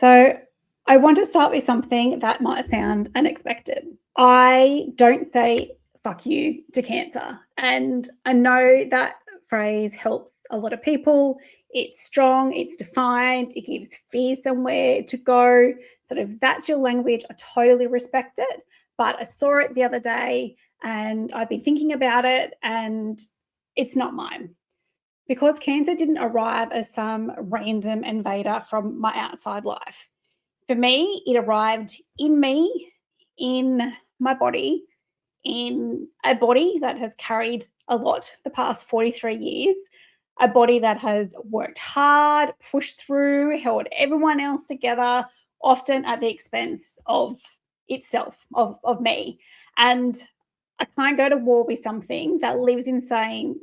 So, I want to start with something that might sound unexpected. I don't say fuck you to cancer. And I know that phrase helps a lot of people. It's strong, it's defined, it gives fear somewhere to go. Sort of that's your language. I totally respect it. But I saw it the other day and I've been thinking about it and it's not mine because cancer didn't arrive as some random invader from my outside life. For me, it arrived in me, in my body, in a body that has carried a lot the past 43 years, a body that has worked hard, pushed through, held everyone else together, often at the expense of itself, of me. And I can't go to war with something that lives inside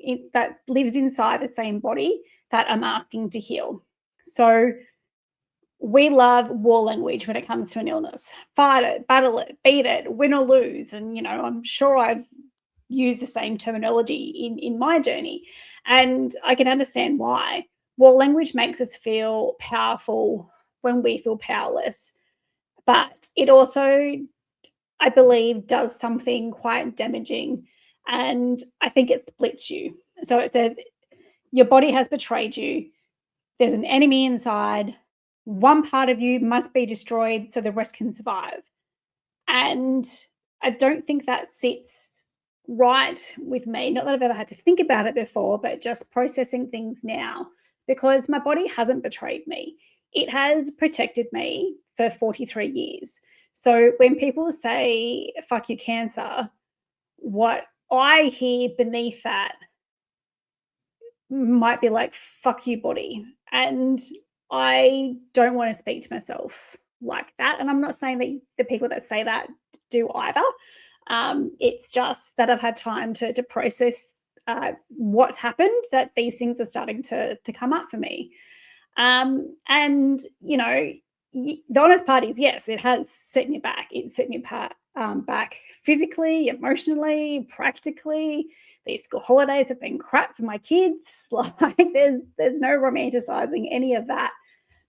the same body that I'm asking to heal. So we love war language when it comes to an illness. Fight it, battle it, beat it, win or lose. And I'm sure I've used the same terminology in my journey. And I can understand why. War language makes us feel powerful when we feel powerless. But it also, I believe, does something quite damaging. And I think it splits you. So it says, your body has betrayed you. There's an enemy inside. One part of you must be destroyed so the rest can survive. And I don't think that sits right with me. Not that I've ever had to think about it before, but just processing things now because my body hasn't betrayed me. It has protected me for 43 years. So when people say, fuck you, cancer, what I hear beneath that might be like, fuck you, body. And I don't want to speak to myself like that. And I'm not saying that the people that say that do either. It's just that I've had time to process what's happened, that these things are starting to come up for me. And, the honest part is, yes, it has set me back. It's set me back physically, emotionally, practically. These school holidays have been crap for my kids. Like there's no romanticizing any of that.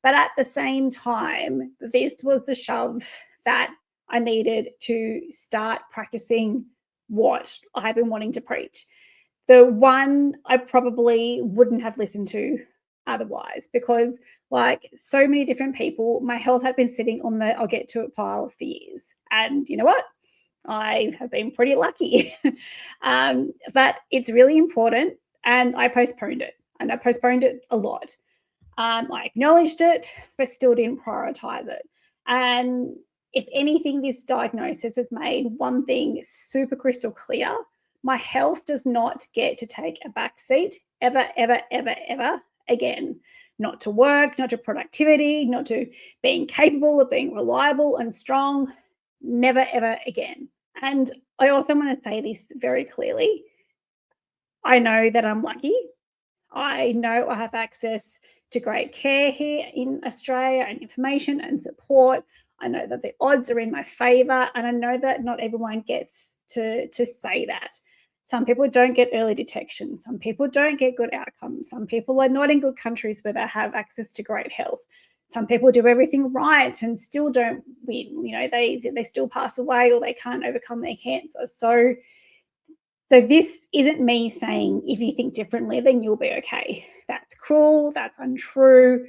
But at the same time, this was the shove that I needed to start practicing what I've been wanting to preach. The one I probably wouldn't have listened to otherwise, because like so many different people, my health had been sitting on the I'll get to it pile for years. And you know what? I have been pretty lucky. But it's really important. And I postponed it. And I postponed it a lot. I acknowledged it, but still didn't prioritize it. And if anything, this diagnosis has made one thing super crystal clear. My health does not get to take a back seat ever, ever, ever, ever again. Not to work, not to productivity, not to being capable of being reliable and strong. Never, ever again. And I also want to say this very clearly. I know that I'm lucky. I know I have access to great care here in Australia and information and support. I know that the odds are in my favor, and I know that not everyone gets to say that. Some people don't get early detection. Some people don't get good outcomes. Some people are not in good countries where they have access to great health. Some people do everything right and still don't win. They still pass away or they can't overcome their cancer. So this isn't me saying if you think differently, then you'll be okay. That's cruel. That's untrue.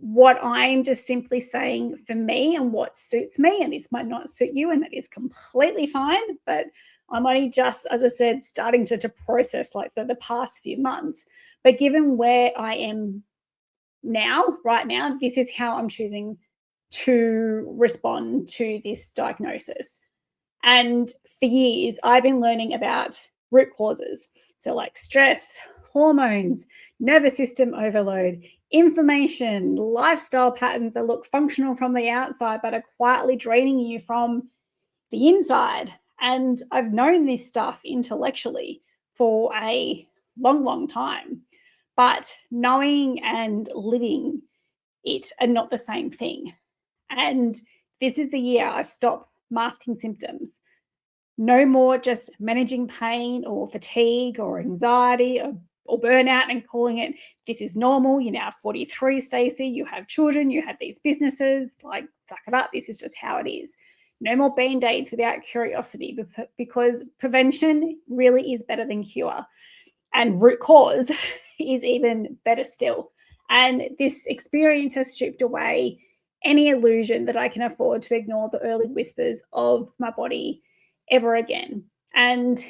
What I'm just simply saying for me and what suits me, and this might not suit you, and that is completely fine, but I'm only just, as I said, starting to process like the past few months. But given where I am now, right now, this is how I'm choosing to respond to this diagnosis. And for years, I've been learning about root causes. So, like stress, hormones, nervous system overload, inflammation, lifestyle patterns that look functional from the outside, but are quietly draining you from the inside. And I've known this stuff intellectually for a long, long time. But knowing and living it are not the same thing. And this is the year I stop masking symptoms. No more just managing pain or fatigue or anxiety or or burnout and calling it, this is normal. You're now 43, Stacy. You have children, you have these businesses, like, suck it up. This is just how it is. No more band-aids without curiosity, because prevention really is better than cure. And root cause is even better still. And this experience has stripped away any illusion that I can afford to ignore the early whispers of my body ever again. And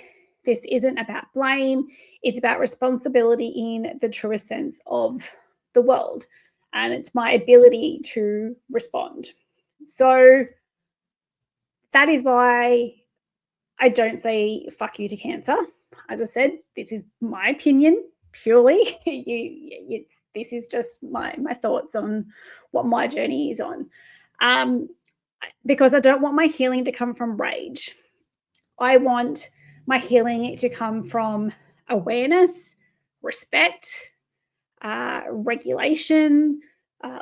this isn't about blame, it's about responsibility in the truest sense of the world. And it's my ability to respond. So that is why I don't say fuck you to cancer. As I said, this is my opinion purely. This is just my thoughts on what my journey is on. Because I don't want my healing to come from rage. I want my healing to come from awareness, respect, regulation,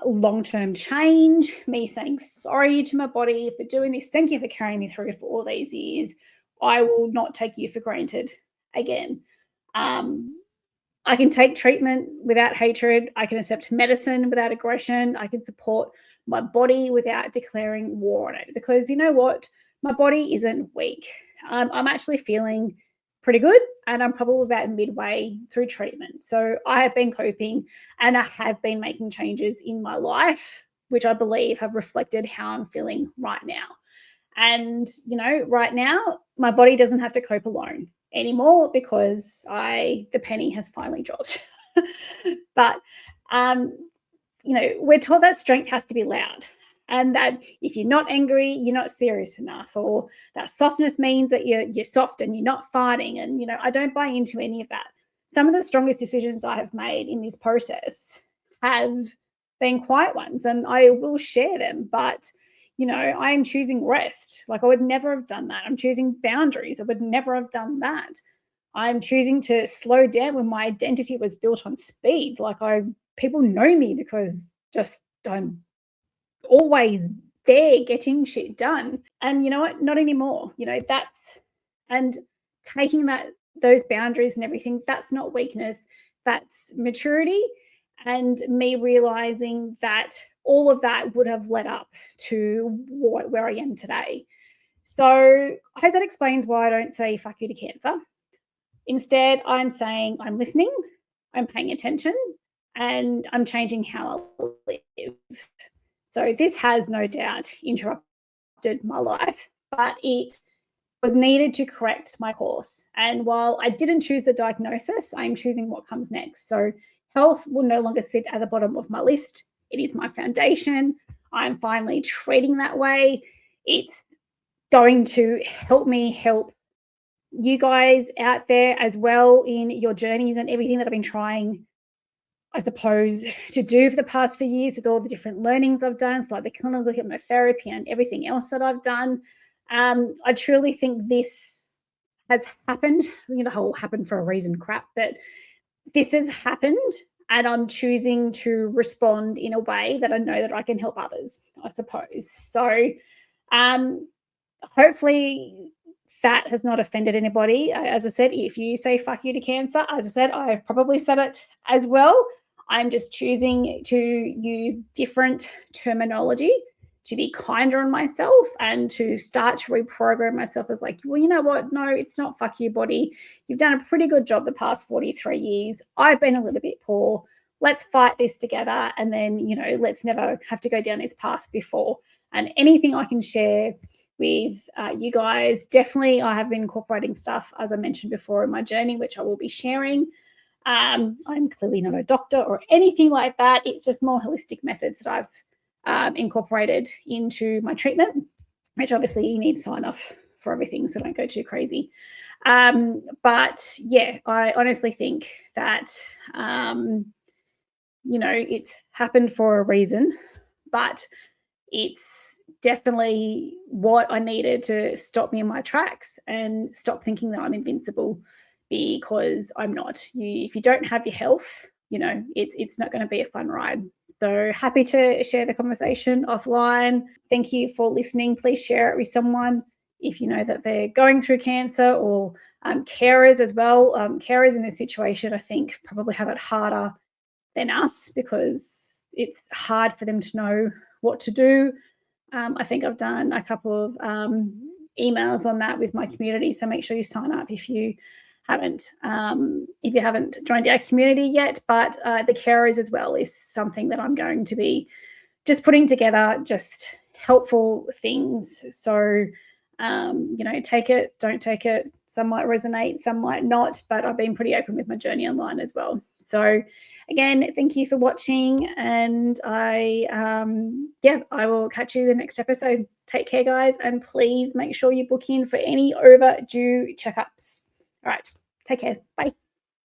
long-term change, me saying sorry to my body for doing this. Thank you for carrying me through for all these years. I will not take you for granted again. I can take treatment without hatred. I can accept medicine without aggression. I can support my body without declaring war on it, because you know what? My body isn't weak. I'm actually feeling pretty good, and I'm probably about midway through treatment. So I have been coping, and I have been making changes in my life, which I believe have reflected how I'm feeling right now. And, you know, right now, my body doesn't have to cope alone anymore, because the penny has finally dropped. But, you know, we're taught that strength has to be loud, and that if you're not angry, you're not serious enough, or that softness means that you're soft and you're not fighting. And, you know, I don't buy into any of that. Some of the strongest decisions I have made in this process have been quiet ones, and I will share them. But, you know, I am choosing rest. Like, I would never have done that. I'm choosing boundaries. I would never have done that. I'm choosing to slow down when my identity was built on speed. Like, people know me because just I'm always there getting shit done. And you know what? Not anymore. You know, and taking those boundaries and everything, that's not weakness. That's maturity, and me realizing that all of that would have led up to where I am today. So I hope that explains why I don't say fuck you to cancer. Instead, I'm saying I'm listening, I'm paying attention, and I'm changing how I live. So this has no doubt interrupted my life, but it was needed to correct my course. And while I didn't choose the diagnosis, I'm choosing what comes next. So health will no longer sit at the bottom of my list. It is my foundation. I'm finally treating that way. It's going to help me help you guys out there as well in your journeys and everything that I've been trying, I suppose, to do for the past few years with all the different learnings I've done, so like the clinical hypnotherapy and everything else that I've done. I truly think this has happened. You know, the whole happened for a reason crap, but this has happened, and I'm choosing to respond in a way that I know that I can help others, I suppose. So hopefully that has not offended anybody. As I said, if you say fuck you to cancer, as I said, I've probably said it as well. I'm just choosing to use different terminology to be kinder on myself and to start to reprogram myself as like, well, you know what? No, it's not fuck you, body. You've done a pretty good job the past 43 years. I've been a little bit poor. Let's fight this together. And then, you know, let's never have to go down this path before. And anything I can share with you guys, definitely I have been incorporating stuff, as I mentioned before, in my journey, which I will be sharing. I'm clearly not a doctor or anything like that. It's just more holistic methods that I've incorporated into my treatment, which obviously you need sign off for everything, so don't go too crazy. But yeah, I honestly think that, you know, it's happened for a reason, but it's definitely what I needed to stop me in my tracks and stop thinking that I'm invincible, because I'm not. If you don't have your health, you know, it's not going to be a fun ride. So happy to share the conversation offline. Thank you for listening. Please share it with someone if you know that they're going through cancer, or carers as well. Carers in this situation, I think, probably have it harder than us because it's hard for them to know what to do. I think I've done a couple of emails on that with my community, so make sure you sign up if you haven't joined our community yet. But the carers as well is something that I'm going to be just putting together, just helpful things. So take it, don't take it. Some might resonate, some might not, but I've been pretty open with my journey online as well. So again, thank you for watching, and I will catch you the next episode. Take care, guys, and please make sure you book in for any overdue checkups. All right, take care. Bye.